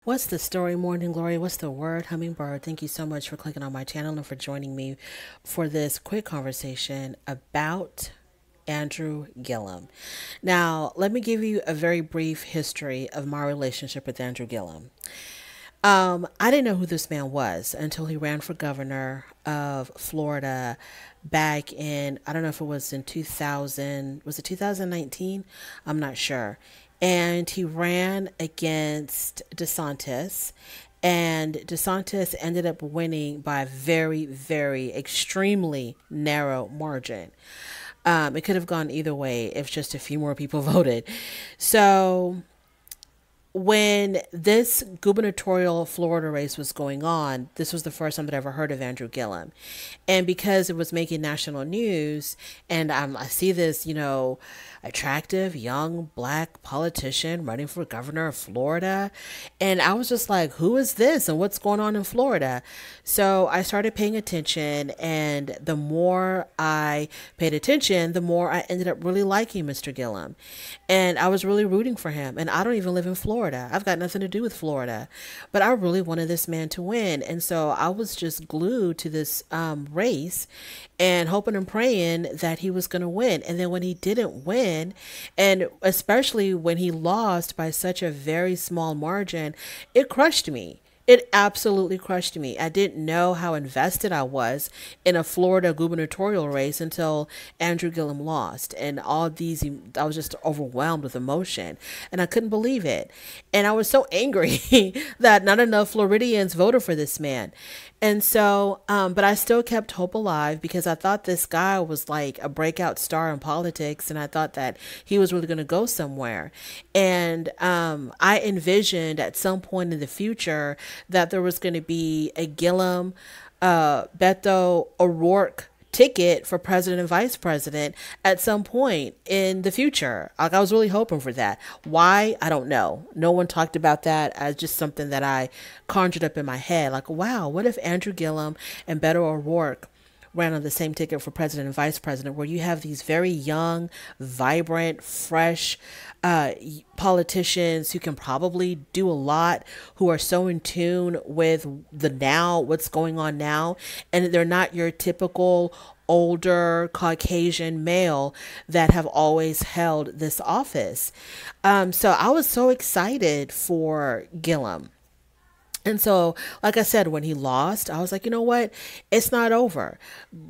What's the story, Morning Glory? What's the word, Hummingbird? Thank you so much for clicking on my channel and for joining me for this quick conversation about Andrew Gillum. Now, let me give you a very brief history of my relationship with Andrew Gillum. I didn't know who this man was until he ran for governor of Florida back in, I don't know if it was in 2000, was it 2019? I'm not sure. And he ran against DeSantis, and DeSantis ended up winning by a very, very extremely narrow margin. It could have gone either way if just a few more people voted. So when this gubernatorial Florida race was going on, this was the first time that I ever heard of Andrew Gillum. And because it was making national news, and I see this, attractive young black politician running for governor of Florida. And I was just like, who is this and what's going on in Florida? So I started paying attention. And the more I paid attention, the more I ended up really liking Mr. Gillum. And I was really rooting for him. And I don't even live in Florida. I've got nothing to do with Florida. But I really wanted this man to win. And so I was just glued to this race and hoping and praying that he was going to win. And then when he didn't win, and especially when he lost by such a very small margin, it crushed me. It absolutely crushed me. I didn't know how invested I was in a Florida gubernatorial race until Andrew Gillum lost. And all these, I was just overwhelmed with emotion and I couldn't believe it. And I was so angry that not enough Floridians voted for this man. And so, but I still kept hope alive because I thought this guy was like a breakout star in politics. And I thought that he was really going to go somewhere. And I envisioned at some point in the future that there was going to be a Gillum, Beto O'Rourke ticket for president and vice president at some point in the future. Like I was really hoping for that. Why? I don't know. No one talked about that as just something that I conjured up in my head. Like, wow, what if Andrew Gillum and Beto O'Rourke ran on the same ticket for president and vice president, where you have these very young, vibrant, fresh politicians who can probably do a lot, who are so in tune with the now, what's going on now, and they're not your typical older Caucasian male that have always held this office. So I was so excited for Gillum. And so, like I said, when he lost, I was like, you know what? It's not over.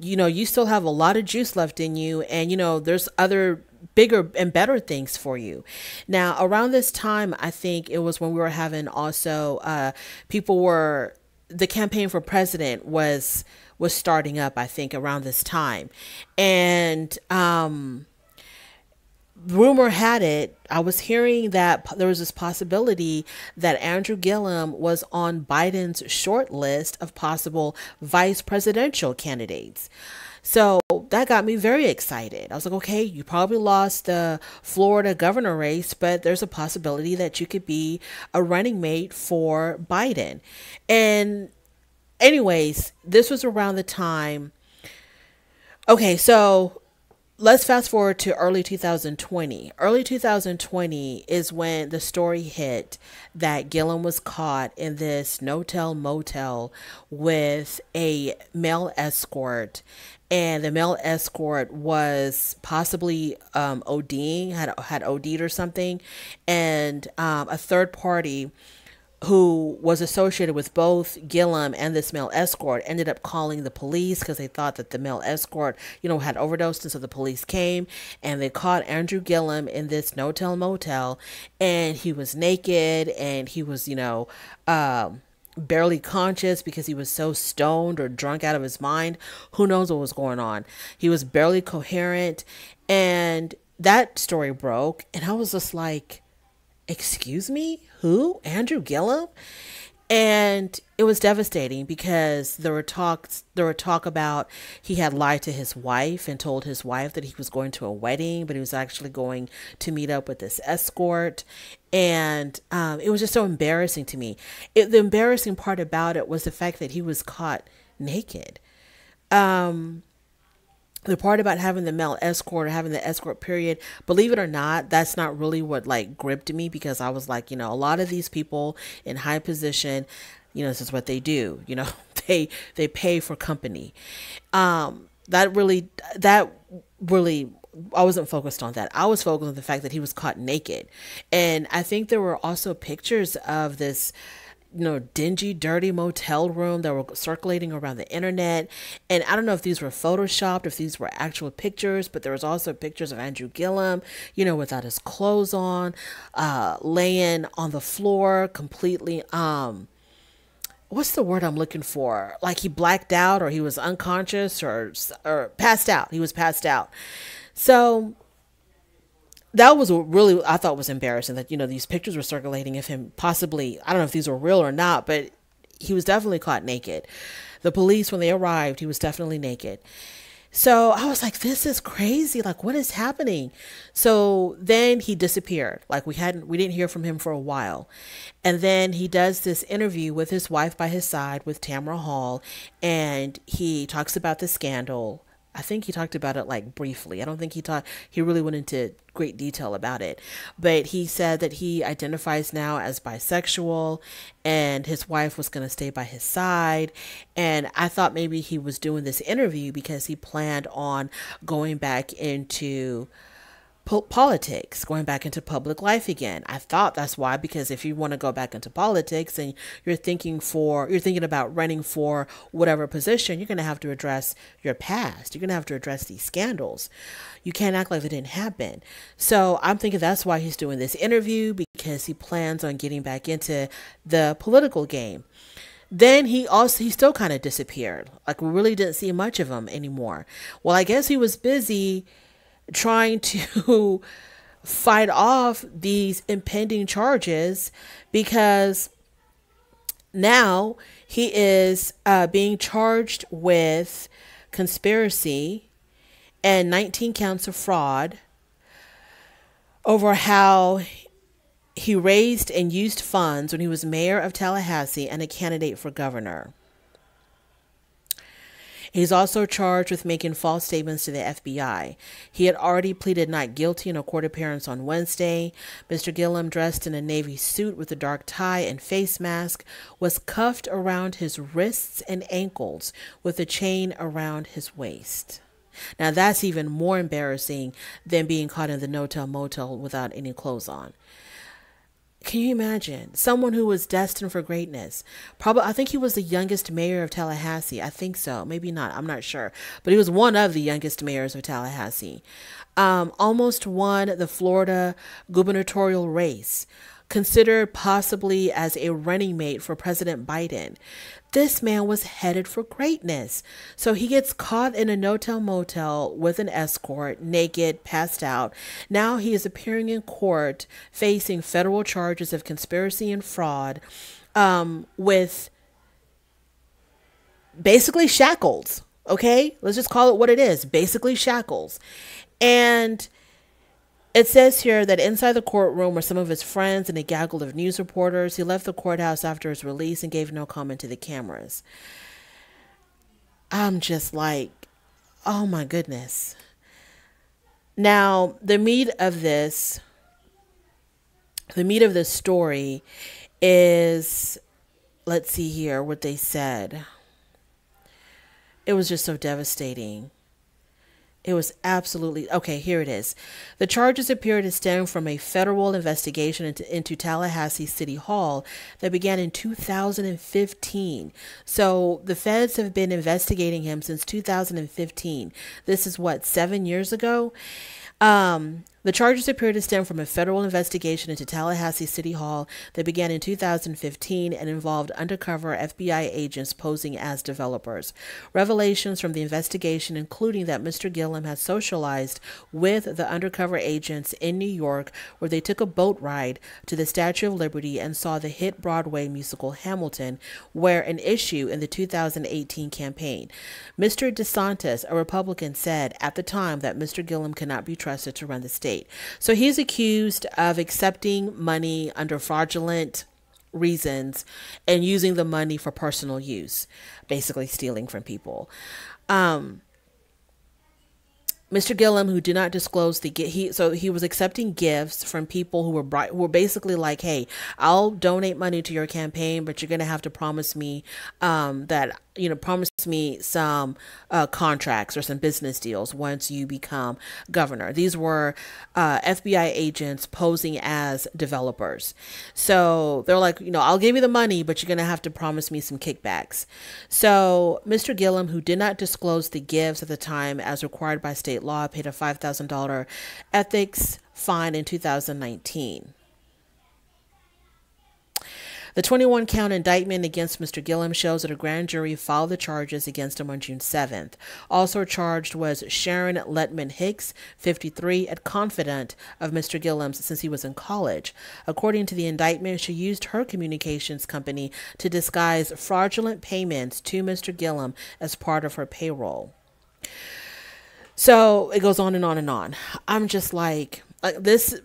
You still have a lot of juice left in you. And, there's other bigger and better things for you. Now, around this time, I think it was when we were having also, the campaign for president was starting up, I think, around this time. And, rumor had it, I was hearing that there was this possibility that Andrew Gillum was on Biden's short list of possible vice presidential candidates. So that got me very excited. I was like, okay, you probably lost the Florida governor race, but there's a possibility that you could be a running mate for Biden. And anyways, this was around the time. Okay, so let's fast forward to early 2020. Early 2020 is when the story hit that Gillum was caught in this no-tell motel with a male escort. And the male escort was possibly ODing, had OD'd or something. And a third party who was associated with both Gillum and this male escort ended up calling the police because they thought that the male escort, had overdosed. And so the police came and they caught Andrew Gillum in this no-tell motel, and he was naked and he was, barely conscious because he was so stoned or drunk out of his mind. Who knows what was going on? He was barely coherent. And that story broke. And I was just like, excuse me, who? Andrew Gillum? And it was devastating because there were talk about he had lied to his wife and told his wife that he was going to a wedding, but he was actually going to meet up with this escort. And it was just so embarrassing to me. The embarrassing part about it was the fact that he was caught naked. The part about having the male escort or having the escort period, believe it or not, that's not really what like gripped me, because I was like, a lot of these people in high position, this is what they do, they pay for company. That really I wasn't focused on that. I was focused on the fact that he was caught naked. And I think there were also pictures of this dingy, dirty motel room that were circulating around the internet. And I don't know if these were photoshopped, if these were actual pictures, but there was also pictures of Andrew Gillum, without his clothes on, laying on the floor completely, what's the word I'm looking for? Like he blacked out, or he was unconscious, or passed out. He was passed out. So that was what really I thought was embarrassing, that these pictures were circulating of him, possibly, I don't know if these were real or not, but he was definitely caught naked. The police, when they arrived, he was definitely naked. So I was like, this is crazy. Like, what is happening? So then he disappeared. Like we didn't hear from him for a while. And then he does this interview with his wife by his side, with Tamara Hall, and he talks about the scandal. I think he talked about it like briefly. I don't think he really went into great detail about it. But he said that he identifies now as bisexual, and his wife was going to stay by his side. And I thought maybe he was doing this interview because he planned on going back into politics, going back into public life again. I thought that's why, because if you want to go back into politics and you're thinking about running for whatever position, you're going to have to address your past. You're going to have to address these scandals. You can't act like they didn't happen. So I'm thinking that's why he's doing this interview, because he plans on getting back into the political game. Then he still kind of disappeared. Like we really didn't see much of him anymore. Well, I guess he was busy trying to fight off these impending charges, because now he is being charged with conspiracy and 19 counts of fraud over how he raised and used funds when he was mayor of Tallahassee and a candidate for governor. He's also charged with making false statements to the FBI. He had already pleaded not guilty in a court appearance on Wednesday. Mr. Gillum, dressed in a navy suit with a dark tie and face mask, was cuffed around his wrists and ankles with a chain around his waist. Now that's even more embarrassing than being caught in the no-tell motel without any clothes on. Can you imagine someone who was destined for greatness? Probably, I think he was the youngest mayor of Tallahassee. I think so. Maybe not. I'm not sure. But he was one of the youngest mayors of Tallahassee. Almost won the Florida gubernatorial race, considered possibly as a running mate for President Biden. This man was headed for greatness. So he gets caught in a no-tell motel with an escort, naked, passed out. Now he is appearing in court facing federal charges of conspiracy and fraud, with basically shackles. Okay? Let's just call it what it is. Basically shackles. And it says here that inside the courtroom were some of his friends and a gaggle of news reporters. He left the courthouse after his release and gave no comment to the cameras. I'm just like, oh my goodness. Now, the meat of this story is, let's see here what they said. It was just so devastating. It was absolutely, okay, here it is. The charges appear to stem from a federal investigation into Tallahassee City Hall that began in 2015. So the feds have been investigating him since 2015. This is what, 7 years ago? The charges appear to stem from a federal investigation into Tallahassee City Hall that began in 2015 and involved undercover FBI agents posing as developers. Revelations from the investigation, including that Mr. Gillum had socialized with the undercover agents in New York, where they took a boat ride to the Statue of Liberty and saw the hit Broadway musical Hamilton, were an issue in the 2018 campaign. Mr. DeSantis, a Republican, said at the time that Mr. Gillum cannot be trusted to run the state. So he's accused of accepting money under fraudulent reasons and using the money for personal use, basically stealing from people. Mr. Gillum, who did not disclose he was accepting gifts from people who were basically like, "Hey, I'll donate money to your campaign, but you're gonna have to promise me that promise me some contracts or some business deals once you become governor." These were FBI agents posing as developers, so they're like, "I'll give you the money, but you're gonna have to promise me some kickbacks." So Mr. Gillum, who did not disclose the gifts at the time as required by state law, paid a $5,000 ethics fine in 2019. The 21-count indictment against Mr. Gillum shows that a grand jury filed the charges against him on June 7th. Also charged was Sharon Letman Hicks, 53, a confidant of Mr. Gillum's since he was in college. According to the indictment, she used her communications company to disguise fraudulent payments to Mr. Gillum as part of her payroll. So it goes on and on and on. I'm just like this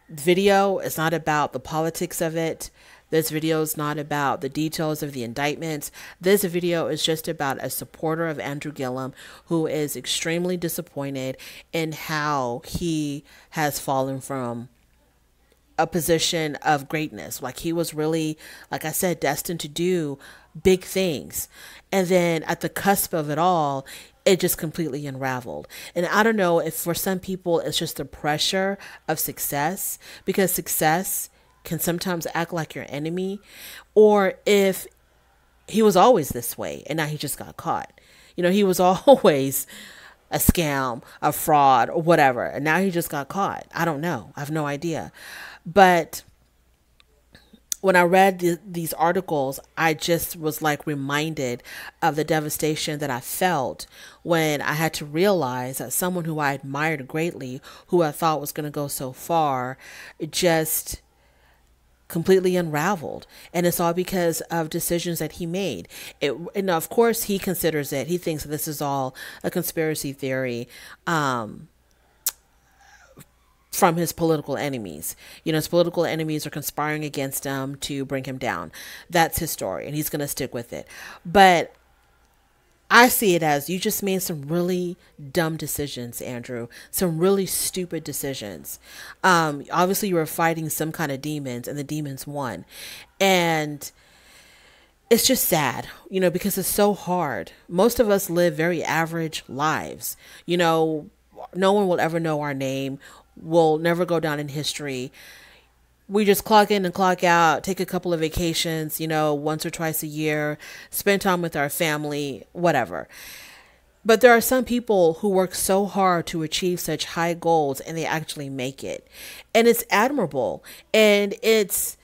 video is not about the politics of it. This video is not about the details of the indictments. This video is just about a supporter of Andrew Gillum who is extremely disappointed in how he has fallen from a position of greatness. Like, he was really, like I said, destined to do big things. And then at the cusp of it all, it just completely unraveled. And I don't know if for some people it's just the pressure of success, because success can sometimes act like your enemy, or if he was always this way and now he just got caught. He was always a scam, a fraud, or whatever, and now he just got caught. I don't know. I have no idea. But when I read these articles, I just was like reminded of the devastation that I felt when I had to realize that someone who I admired greatly, who I thought was going to go so far, just completely unraveled. And it's all because of decisions that he made. And of course he considers it, he thinks this is all a conspiracy theory from his political enemies. His political enemies are conspiring against him to bring him down. That's his story, and he's going to stick with it. But I see it as, you just made some really dumb decisions, Andrew. Some really stupid decisions. Obviously, you were fighting some kind of demons, and the demons won. And it's just sad, because it's so hard. Most of us live very average lives. No one will ever know our name. We'll never go down in history. We just clock in and clock out, take a couple of vacations, once or twice a year, spend time with our family, whatever. But there are some people who work so hard to achieve such high goals, and they actually make it. And it's admirable, and it's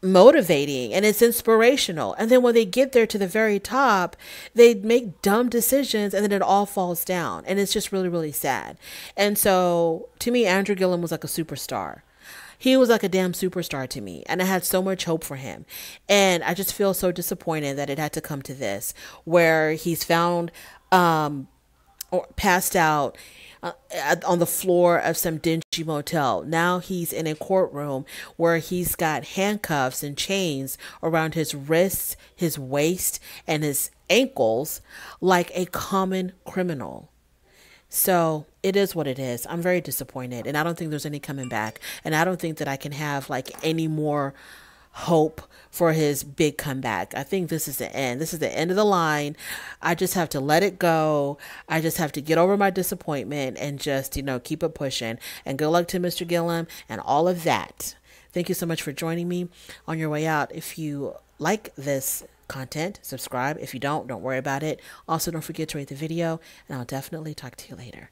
motivating, and it's inspirational. And then when they get there to the very top, they make dumb decisions, and then it all falls down. And it's just really, really sad. And so to me, Andrew Gillum was like a superstar. He was like a damn superstar to me, and I had so much hope for him. And I just feel so disappointed that it had to come to this, where he's found or passed out on the floor of some dingy motel. Now he's in a courtroom where he's got handcuffs and chains around his wrists, his waist, and his ankles like a common criminal. So it is what it is. I'm very disappointed, and I don't think there's any coming back. And I don't think that I can have like any more hope for his big comeback. I think this is the end. This is the end of the line. I just have to let it go. I just have to get over my disappointment and just, keep it pushing. And good luck to Mr. Gillum and all of that. Thank you so much for joining me on your way out. If you like this content, subscribe. If you don't worry about it. Also, don't forget to rate the video, and I'll definitely talk to you later.